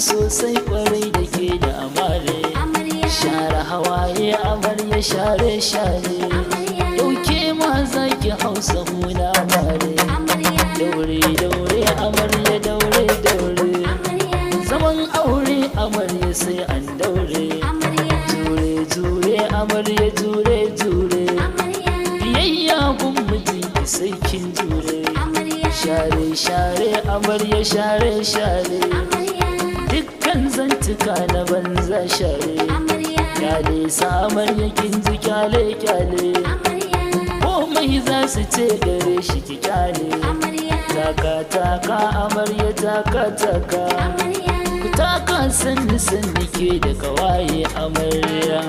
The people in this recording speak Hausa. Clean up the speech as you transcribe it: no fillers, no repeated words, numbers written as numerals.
sosai kwarai da ke da amare. Share hawaye amarya share share. Dauke ma zaki hausa huna mare. Daure daure amarya daure daure. Zaman aure amarya sai an daure. Jure jure amarya jure jure. Biyayya gun mijinki sai kin jure. Share share amarya share share. Dukkan zantuka na banza share. Kyale sa amarya kin ji kyale kyale. Komai za su ce gare shi ki kyale. Taka taka amarya taka taka. Ku taka sanni sanni ke da kawaye amarya.